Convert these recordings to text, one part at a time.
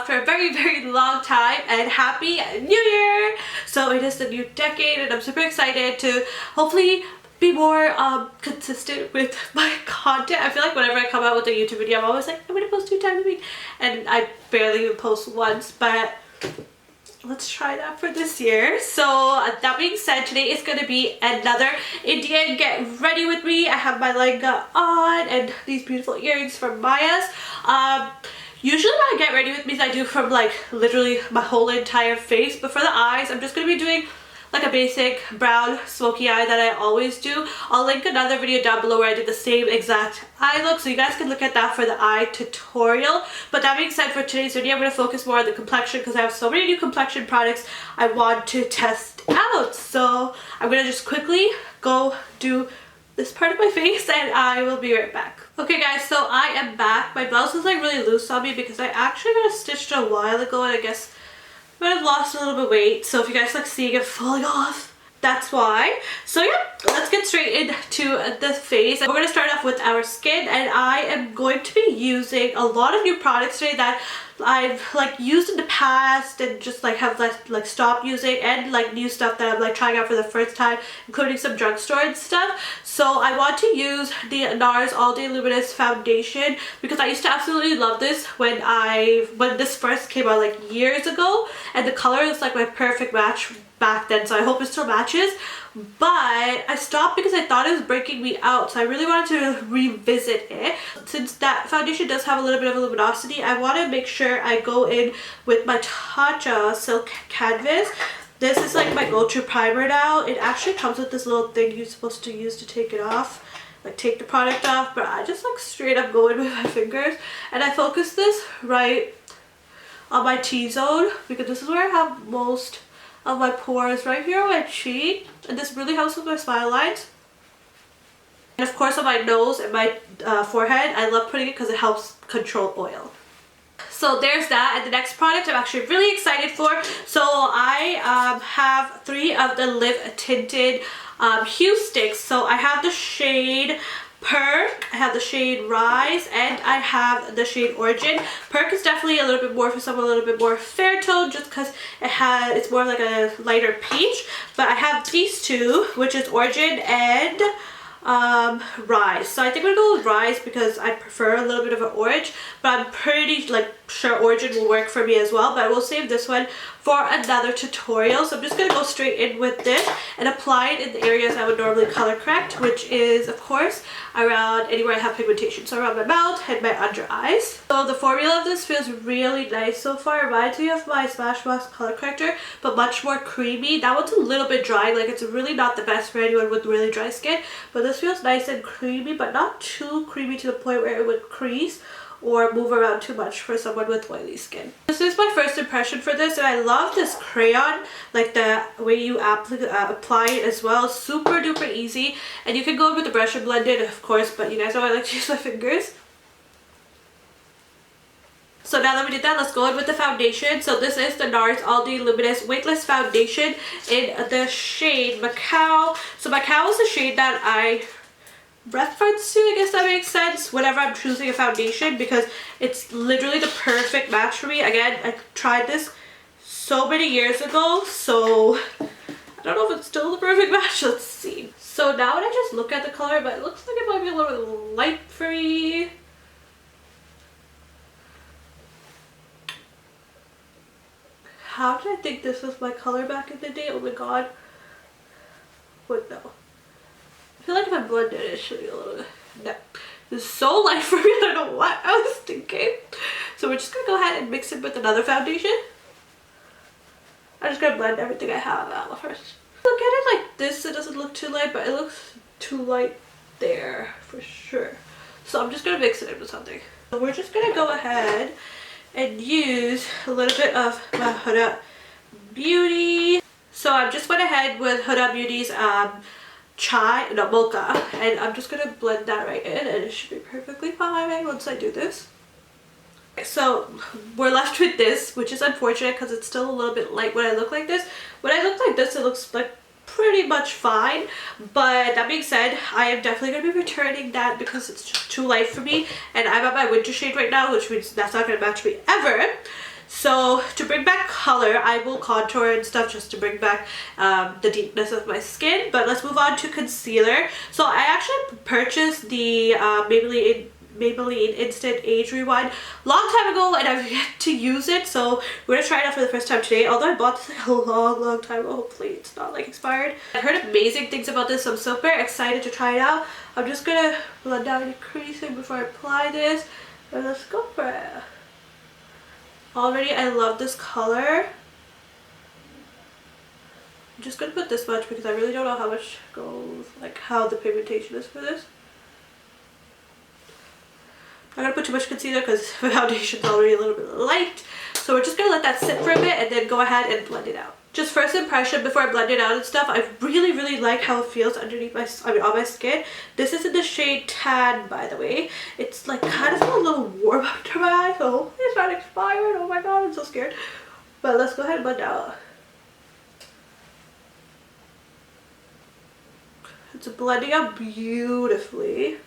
after a very long time, and happy new year. So it is the new decade and I'm super excited to hopefully be more consistent with my content. I feel like whenever I come out with a YouTube video, I'm always like, I'm gonna post 2 times a week, and I barely even post once, but let's try that for this year. So that being said, today is going to be another Indian get ready with me. I have my lehenga on and these beautiful earrings from Maya's. Usually when I get ready with me, I do from like literally my whole entire face, but for the eyes I'm just going to be doing like a basic brown smoky eye that I always do. I'll link another video down below where I did the same exact eye look, so you guys can look at that for the eye tutorial. But that being said, for today's video, I'm going to focus more on the complexion because I have so many new complexion products I want to test out. So I'm going to just quickly go do this part of my face and I will be right back. Okay guys, so I am back. My blouse is like really loose on me because I actually got it stitched a while ago, and I guess but I've lost a little bit of weight, so if you guys like seeing it falling off, that's why. So yeah, let's get straight into the face. We're going to start off with our skin, and I am going to be using a lot of new products today that I've like used in the past and just like have like stopped using, and like new stuff that I'm like trying out for the first time, including some drugstore and stuff. So I want to use the Nars All Day Luminous foundation because I used to absolutely love this when this first came out like years ago, and the color is like my perfect match back then, so I hope it still matches. But I stopped because I thought it was breaking me out, so I really wanted to revisit it. Since that foundation does have a little bit of a luminosity, I want to make sure I go in with my Tatcha Silk Canvas. This is like my go-to primer now. It actually comes with this little thing you're supposed to use to take it off, like take the product off, but I just like straight up go in with my fingers, and I focus this right on my T-zone because this is where I have most of my pores, right here on my cheek, and this really helps with my smile lines, and of course on my nose and my forehead. I love putting it because it helps control oil. So there's that. And the next product I'm actually really excited for. So I have 3 of the Live Tinted Hue Sticks. So I have the shade Perk, I have the shade Rise, and I have the shade Origin. Perk is definitely a little bit more for someone a little bit more fair tone, just because it's more like a lighter peach. But I have these 2, which is Origin and Rise. So I think I'm gonna go with Rise because I prefer a little bit of an orange, but I'm pretty like sure Origin will work for me as well, but I will save this one for another tutorial. So I'm just gonna go straight in with this and apply it in the areas I would normally color correct, which is of course around anywhere I have pigmentation, so around my mouth and my under eyes. So the formula of this feels really nice so far. It reminds me of my Smashbox color corrector, but much more creamy. That one's a little bit dry, like it's really not the best for anyone with really dry skin, but this feels nice and creamy, but not too creamy to the point where it would crease or move around too much for someone with oily skin. This is my first impression for this, and I love this crayon, like the way you apply it as well. Super duper easy, and you can go with the brush and blend it of course, but you guys know I like to use my fingers. So now that we did that, let's go in with the foundation. So this is the Nars All Day Luminous Weightless Foundation in the shade Macao. So Macao is a shade that I reference to, I guess that makes sense, whenever I'm choosing a foundation, because it's literally the perfect match for me. Again, I tried this so many years ago, so I don't know if it's still the perfect match. Let's see. So now when I just look at the color, but it looks like it might be a little bit light for me. How did I think this was my color back in the day? Oh my god. What no. I feel like if I blend it, it should be a little bit. No. This is so light for me, I don't know what I was thinking. So we're just going to go ahead and mix it with another foundation. I'm just going to blend everything I have out first. Look at it like this, it doesn't look too light, but it looks too light there for sure. So I'm just going to mix it in with something. So we're just going to go ahead and use a little bit of my Huda Beauty. So I just went ahead with Huda Beauty's mocha, and I'm just gonna blend that right in, and it should be perfectly fine once I do this. So we're left with this, which is unfortunate because it's still a little bit light when I look like this. When I look like this, it looks like pretty much fine, but that being said, I am definitely going to be returning that because it's just too light for me, and I'm at my winter shade right now, which means that's not going to match me ever. So to bring back color, I will contour and stuff just to bring back the deepness of my skin. But let's move on to concealer. So I actually purchased the Maybelline Instant Age Rewind long time ago, and I've yet to use it, so we're gonna try it out for the first time today. Although I bought this like a long time ago, hopefully it's not like expired. I've heard amazing things about this, so I'm super excited to try it out. I'm just gonna blend out any creasing before I apply this, and let's go for it. Already I love this color. I'm just gonna put this much because I really don't know how much goes, like how the pigmentation is for this. I'm not gonna put too much concealer because my foundation's already a little bit light. So we're just gonna let that sit for a bit and then go ahead and blend it out. Just first impression before I blend it out and stuff, I really like how it feels underneath my, on my skin. This is in the shade Tan, by the way. It's like kind of a little warm under my eye, so hopefully it's not expired. Oh my god, I'm so scared. But let's go ahead and blend out. It's blending out beautifully.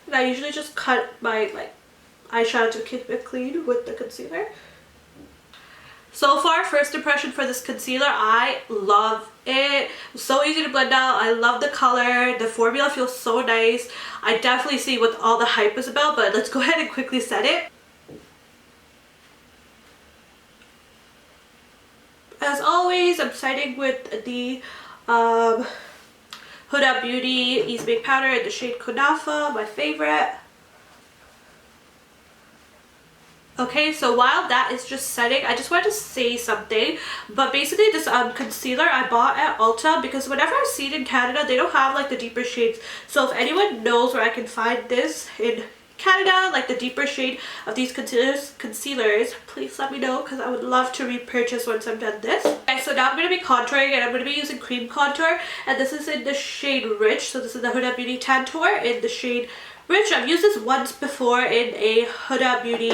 And I usually just cut my eyeshadow to keep it clean with the concealer. So far, first impression for this concealer, I love it. It's so easy to blend out. I love the color. The formula feels so nice. I definitely see what all the hype is about, but let's go ahead and quickly set it. As always, I'm starting with the Huda Beauty Ease Make Powder in the shade Kunafa, my favorite. Okay, so while that is just setting, I just wanted to say something. But basically this concealer I bought at Ulta because whenever I've seen in Canada, they don't have like the deeper shades. So if anyone knows where I can find this in Canada, like the deeper shade of these concealers, please let me know because I would love to repurchase once I've done this. Okay, so now I'm going to be contouring and I'm going to be using cream contour, and this is in the shade Rich. So this is the Huda Beauty Tantour in the shade Rich. I've used this once before in a Huda Beauty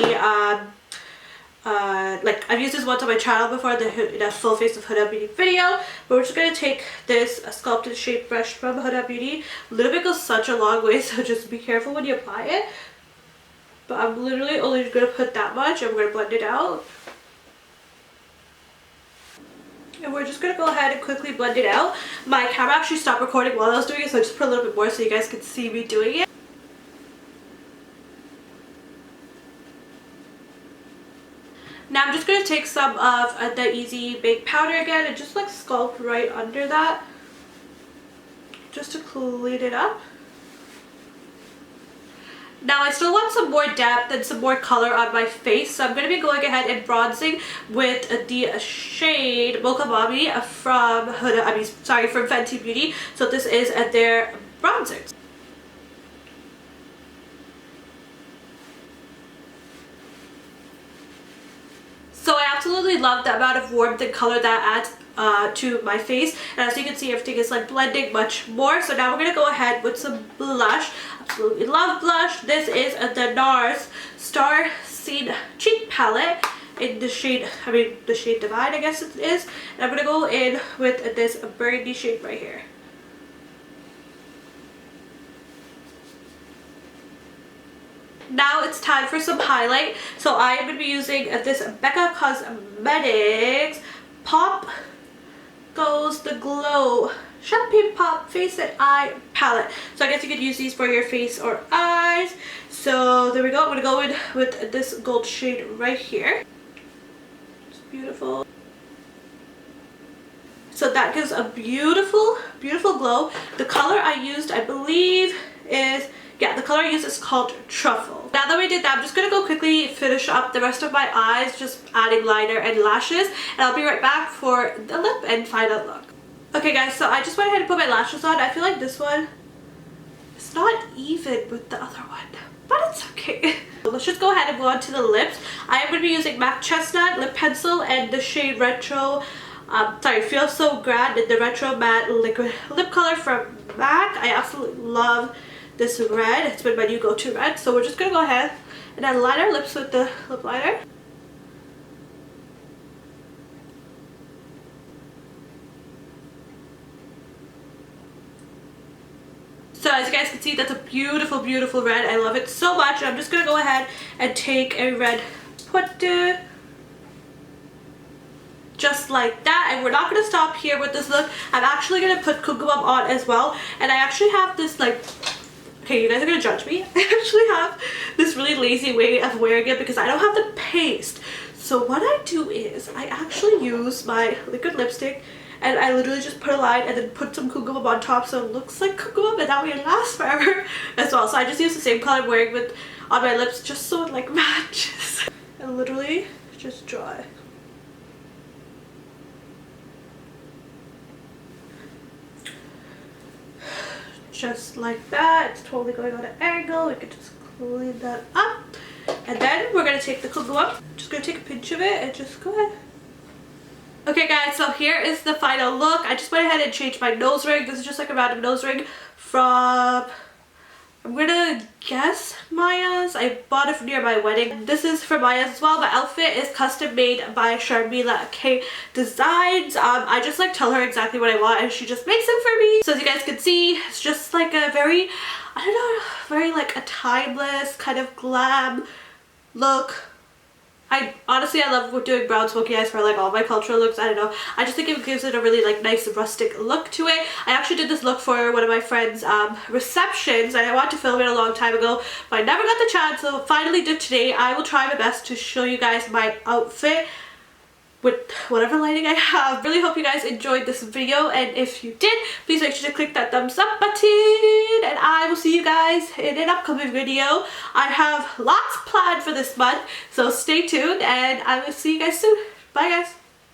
like I've used this once on my channel before, the full face of Huda Beauty video. But we're just going to take this sculpted shape brush from Huda Beauty. A little bit goes such a long way, so just be careful when you apply it. But I'm literally only going to put that much and we're going to blend it out. And we're just going to go ahead and quickly blend it out. My camera actually stopped recording while I was doing it, so I just put a little bit more so you guys can see me doing it. Now I'm just going to take some of the Easy Bake powder again and just like sculpt right under that, just to clean it up. Now I still want some more depth and some more color on my face, so I'm going to be going ahead and bronzing with the shade Mocha Mami from from Fenty Beauty. So this is their bronzer. So I absolutely love the amount of warmth and color that adds to my face, and as you can see, everything is like blending much more. So now we're gonna go ahead with some blush. Absolutely love blush. This is the Nars Star Seed Cheek Palette in the shade, the shade Divine, I guess it is. And I'm gonna go in with this burgundy shade right here. Now it's time for some highlight. So I am going to be using this Becca Cosmetics Pop Goes the Glow Champagne Pop Face and Eye Palette. So I guess you could use these for your face or eyes. So there we go. I'm going to go in with this gold shade right here. It's beautiful. So that gives a beautiful, beautiful glow. The color I used, I believe, is... yeah, the color I used is called Truffle. Now that we did that, I'm just going to go quickly finish up the rest of my eyes, just adding liner and lashes. And I'll be right back for the lip and final look. Okay guys, so I just went ahead and put my lashes on. I feel like this one is not even with the other one, but it's okay. So let's just go ahead and go on to the lips. I am going to be using MAC Chestnut Lip Pencil and the shade Retro, Feel So Grand in the Retro Matte Liquid Lip Color from MAC. I absolutely love this red. It's been my new go-to red. So we're just gonna go ahead and then line our lips with the lip liner. So So as you guys can see, that's a beautiful, beautiful red. I love it so much. And I'm just going to go ahead and take a red putter. Just like that. And we're not going to stop here with this look. I'm actually going to put kumquam on as well. And I actually have this like... Okay, you guys are going to judge me. I actually have this really lazy way of wearing it because I don't have the paste. So what I do is I actually use my liquid lipstick and I literally just put a line and then put some kumquam on top so it looks like kumquam, and that way it lasts forever as well. So I just use the same color I'm wearing with on my lips just so it like matches. And literally just dry. Just like that. It's totally going on an angle. We can just clean that up. And then we're going to take the kumquam. Just going to take a pinch of it and just go ahead. Okay guys, so here is the final look. I just went ahead and changed my nose ring. This is just like a random nose ring from, I'm gonna guess, Maya's. I bought it near my wedding. This is from Maya's as well. My outfit is custom made by Sharmila K Designs. I just like tell her exactly what I want and she just makes it for me. So as you guys can see, it's just like a very, I don't know, very like a timeless kind of glam look. I love doing brown smoky eyes for like all my cultural looks. I don't know, I just think it gives it a really like nice rustic look to it. I actually did this look for one of my friends' receptions and I wanted to film it a long time ago, but I never got the chance, so finally did today. I will try my best to show you guys my outfit with whatever lighting I have. Really hope you guys enjoyed this video, and if you did, please make sure to click that thumbs up button, and I will see you guys in an upcoming video. I have lots planned for this month, so stay tuned and I will see you guys soon. Bye guys.